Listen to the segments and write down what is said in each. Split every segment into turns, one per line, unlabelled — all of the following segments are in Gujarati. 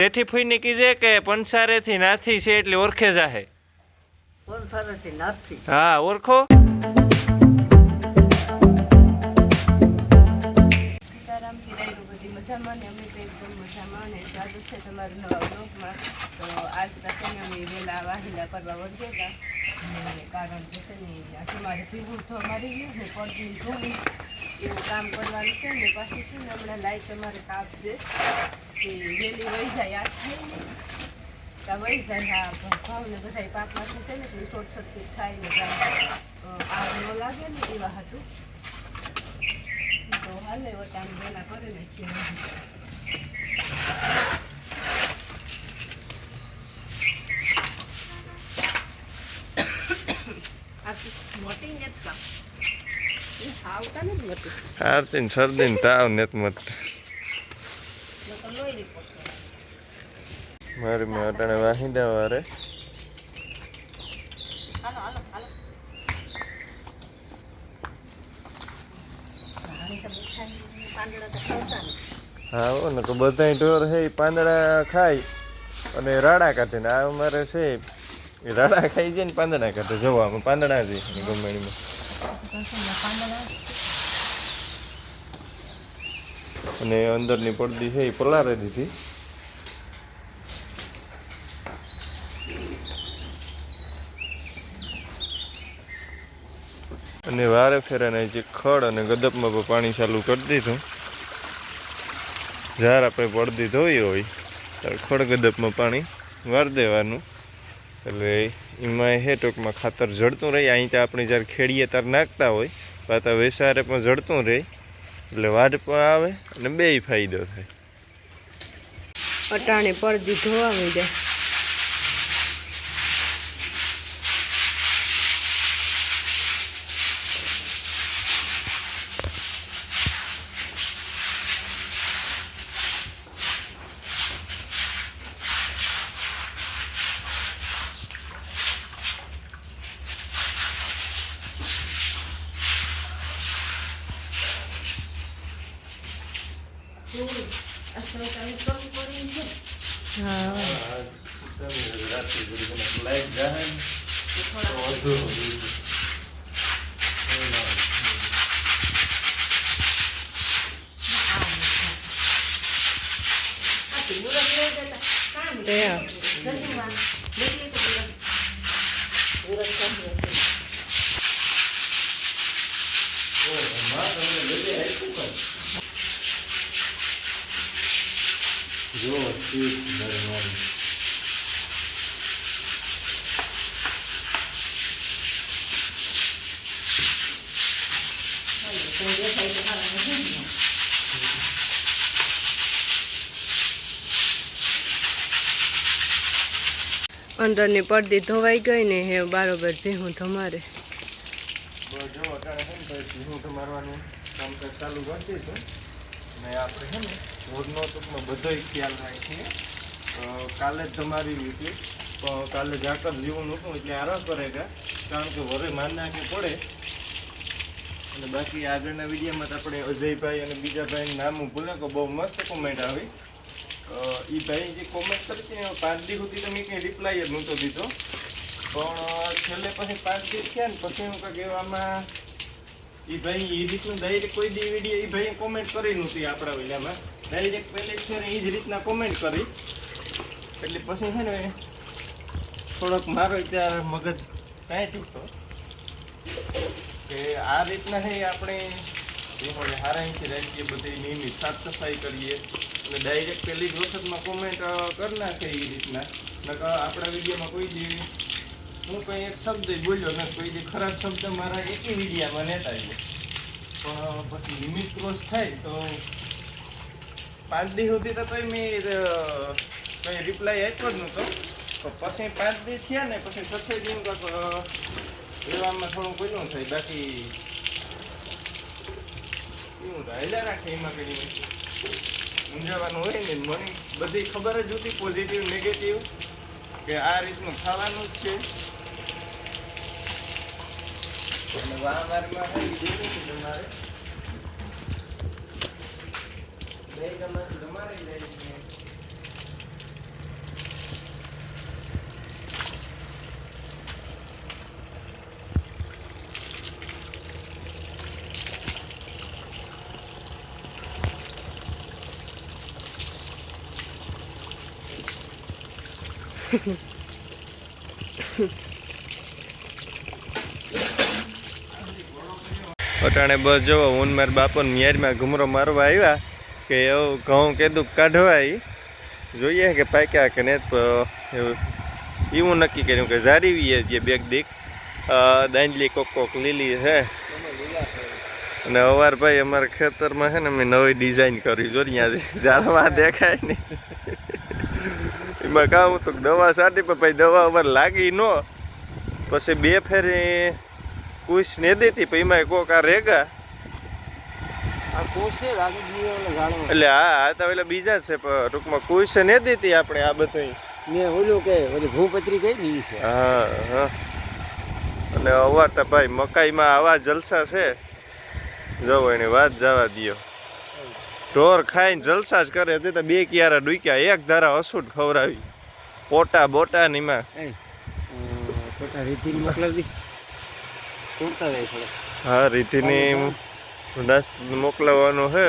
જેઠી ફૂઈને કીજે કે પંસારેથી નાથી છે એટલે ઓળખે જાહે.
પંસારેથી નાથી?
હા, ઓળખો.
સીતારામ કીરાયું બધી મજામાં ને અમે તો એકદમ મજામાં ને સ્વાગત છે તમારું નવા બ્લોગમાં. તો આજ પાસે અમે વહેલા વાહિલા કરવા વળગ્યા હતા ને કારણ કે છે ને આજે મારે ભીગું તો મારી ગયું ને પડતી ધોવી એવું કામ કરવાનું છે ને પાછી છે ને હમણાં લાઈટ તમારે કાપશે કે વહેલી વહી જાય યાદ થાય ને ત્યાં વહી જાય. હા ઘઉં ને બધા પાકમાંથી છે ને એટલે શોર્ટ સર્કિટ થાય ને આગ ન લાગે ને એવા હતું. તો હાલે વટાણ વહેલા કરે ને મોટી ને આવતા નથી મોટી
આરતી શરદી તાવ નેત મત મારી મેં અટાણે વાહિંદા વારે
હાલો હાલો હાલો
હા ને તો બધા ઢોર હે પાંદડા ખાય અને રાડા કાઢે ને આ અમારે છે એ રાડા ખાઈ જાય ને પાંદડા કાઢે. જોવા આમાં પાંદડા જ ગમેણીમાં અને અંદરની પડદી છે એ પલારે દીધી. અને વારે ફેરાને જે ખડ અને ગદપમાં પણ પાણી ચાલુ કરી દીધું. જ્યારે આપણે પડદી ધોઈ હોય ત્યારે ખડ ગદપમાં પાણી વાર દેવાનું એટલે એમાં હે ટૂંકમાં ખાતર જળતું રહે. અહીં ત્યાં આપણે જ્યારે ખેડીએ ત્યારે નાખતા હોય પાછા વેસારે પણ જળતું રહે એટલે વાડ પણ આવે અને બેય ફાયદો થાય.
અટાણે પડદી ધોવા માંડ્યા. અંદરની પડદી ધોવાઈ ગઈ ને હે બરાબર ભીહું તમારે
જો અટાણે છે ને ભીહું મારવાનું કામકાજ ચાલુ કરી દીધું ને આપણે છે ને રોડનો ટૂંકમાં બધો ખ્યાલ રાખીએ. કાલે જ તમારી રીતે કાલે ઝાકર જેવું નહોતું એટલે આરામ કરેગા કારણ કે વરે માન નાખે પડે. અને બાકી આગળના વિડીયોમાં આપણે અજયભાઈ અને બીજા ભાઈનું નામ ભૂલે કે બહુ મસ્ત કોમેન્ટ આવી. એ ભાઈ જે કોમેન્ટ કરી હતી 5 દિવસ સુધી તો મેં કંઈ રિપ્લાય જ નહોતો દીધો પણ છેલ્લે પછી 5 દિવસ થયા ને પછી હું કંઈક એવામાં એ ભાઈ એ રીતનું ડાયરેક્ટ કોઈ દી વિડીયો એ ભાઈએ કોમેન્ટ કરી નહોતી આપણા વિડીયોમાં ડાયરેક્ટ પહેલે છે ને એ જ રીતના કોમેન્ટ કરી એટલે પછી છે ને થોડોક મારો ત્યારે મગજ કાંઈ તૂટતો કે આ રીતના છે આપણે હારાઈથી રાખીએ બધી નિયમિત સાફ સફાઈ કરીએ અને ડાયરેક્ટ પહેલી જ વખતમાં કોમેન્ટ કરી નાખે એ રીતના નકર આપણા વિડીયોમાં કોઈ દી હું કંઈ એક શબ્દ બોલ્યો ને કોઈ દી ખરાબ શબ્દ મારા એકી વિડીયામાં નહોતા આવ્યો પણ પછી લિમિટ ક્રોસ થાય તો 5 દિવસ સુધી તો કંઈ મેં કંઈ રિપ્લાય આપ્યો જ નહોતો. તો પછી 5 દિવસ થયા ને પછી સફેદ દિન કંઈક એવામાં થોડું કોઈનું થાય બાકી એવું હાલ્યા રાખે એમાં કંઈ ઊંઝાવાનું હોય ને મને બધી ખબર જ હતી પોઝિટિવ નેગેટિવ કે આ રીતનું ખાવાનું જ છે. અને વારવારમાં થઈ ગયું છે તમારે બે ગમાથી તમારે જાય છે અટાણે બસ જવો હું મારા બાપોને મિયારમાં ઘુમરો મારવા આવ્યા કે એવું ઘઉં કીધું કાઢવા જોઈએ કે પાક્યા કે નહીં એવું નક્કી કર્યું કે જારીવીએ જે બેગ દીક દાંડલી કોક લીલી છે અને અવારભાઈ અમારા ખેતરમાં છે ને મેં નવી ડિઝાઇન કરી જો અહીંયા ઝાડવા દેખાય ને એમાં કામ તો દવા સાટી પણ ભાઈ દવા અમારે લાગી ન પછી 2 ફેરી કુશ ને દેતી પછી એમાં કોક આ રેગા એટલે હા તો એટલે બીજા છે પણ ટૂંકમાં કુશ ને દેતી આપણે આ બધું
મેં ઓલું કે ઓલી ભૂપત્રી કઈ ની છે.
હા અને અવાર તો ભાઈ મકાઈમાં આવા જલસા છે જવો એની વાત જવા દો ઢોર ખાઈને જલસા જ કરે તે તો 2 કિયારા ડૂક્યા એક ધારા અસૂટ ખવડાવી પોટા બોટા ને એમાં હા રીતિની મોકલાવવાનું છે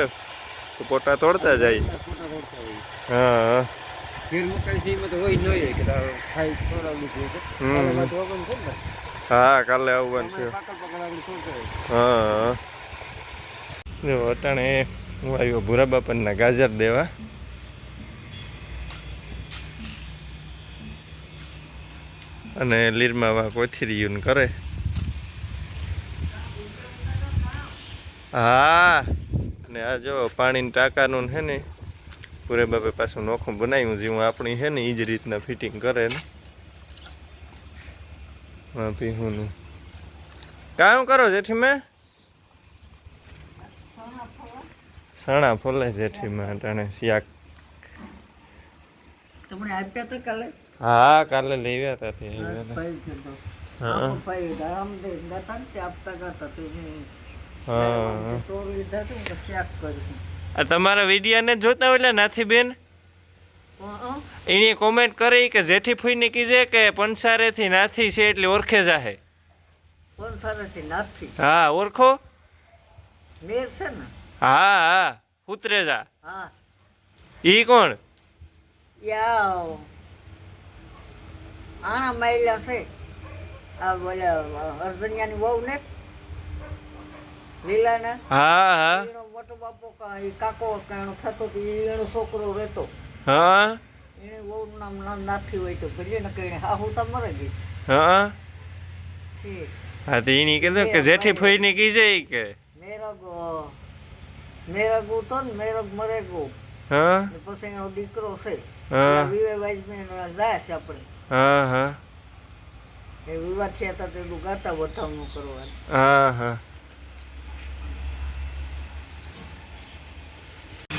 તો પોટા તોડતા જાય. હા હા કાલે આવવાનું છે. હા જો અટાણે હું આવ્યો ભૂરા બાપાના ગાજર દેવા અને લીરમાં કોથીરીયું કરે. હા ને આ જો પાણીની ટાંકાનું છે ને પૂરે બાપે પાછું નોખું બનાવ્યું જેવું આપણી છે ને એ જ રીતના ફિટિંગ કરે ને હા પીહુંનું કામ કરો જેઠી મેં સણા ફોલે જેઠી મેં અટાણે શાક.
તમને આપ્યા તો કાલે
હા કાલે લેવ્યા હતા તે તમારા વિડીયો ને જોતા હોય એટલે નાથી બેન એની કોમેન્ટ કરી કે જેઠી ફૂઈને કીજે કે પંસારે થી નાથી છે એટલે ઓળખે જાહે. હા ઓળખો હા હા ઉતરેજા ઈ કોણ
આણા માયલા છે આ બોલ્યા અર્જન્યાની વહુ ને લીલાના.
હા હા
એનો મોટો બાપો કાકો એનો થતો એનો છોકરો રહેતો.
હા
એને વહુ નામ નાથી હોય તો ભલે ને કઈ હાહુ તો મરે ગઈ.
હા
ઠીક
હા તો એની કીધું કે જેઠી ફૂઈને કીજે કે
મેરગુ તો ને મેરગ મરેગુ.
હા
પછી એનો દીકરો છે
હા
જાય છે આપણે.
હા હા
એ વિવાદ થયા હતા તેનું ગાતા વધામણું કરવાનું.
હા હા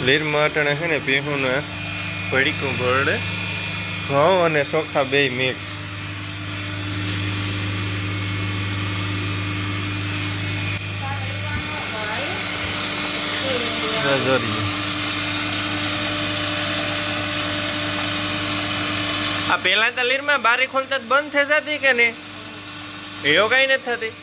લીરમાં અટાણે છે ને પીહું ને પડીકું ગોળડે ઘઉં અને ચોખા બે મિક્સ. આ પેલા તો લીરમાં બારી ખોલતા જ બંધ થઈ જતી કે નહીં એવું કઈ નથી થતી.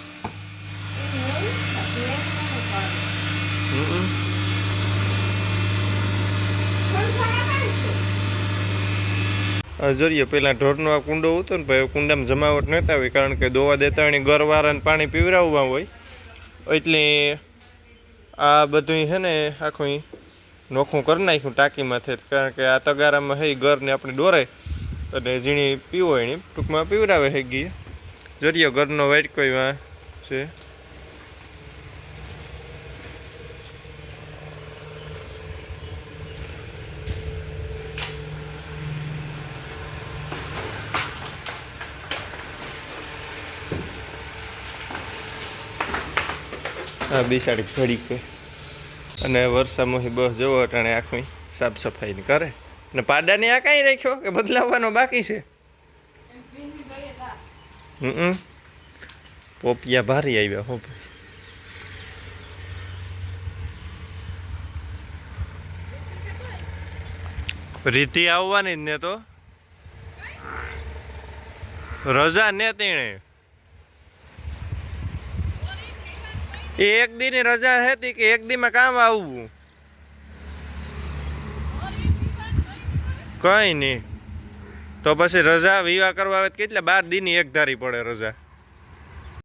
જોરીએ પેલા ઢોરનો આ કુંડો હતો ને ભાઈ કુંડામાં જમાવટ નહોતા હોય કારણ કે દોવા દેતા હોય ગરવાળાને પાણી પીવડાવવા હોય એટલે આ બધું છે ને આખું નોખું કરી નાખ્યું ટાંકીમાંથી કારણ કે આ તગારામાં હે ઘરને આપણે દોરાય અને ઝીણી પીવો એની ટૂંકમાં પીવડાવે હે ગઈ. જોરીએ ઘરનો વાઇટ કોઈ છે. હા બિસાડી ઘડીક અને વરસાદમાં બસ જવો અટાણે આખી સાફ સફાઈ કરે અને પાડાને આ કાંઈ રાખ્યો કે બદલાવવાનો બાકી છે. પોપિયા ભારી આવ્યા હો ભાઈ રીતિ આવવાની જ ને તો રજા ને તેણે એક દી ની રજા હતી કે એક દી માં કામ આવવું કઈ નહી તો પછી રજા વિવાહ કરવા આવે તો કેટલા 12 દીની એક ધારી પડે રજા.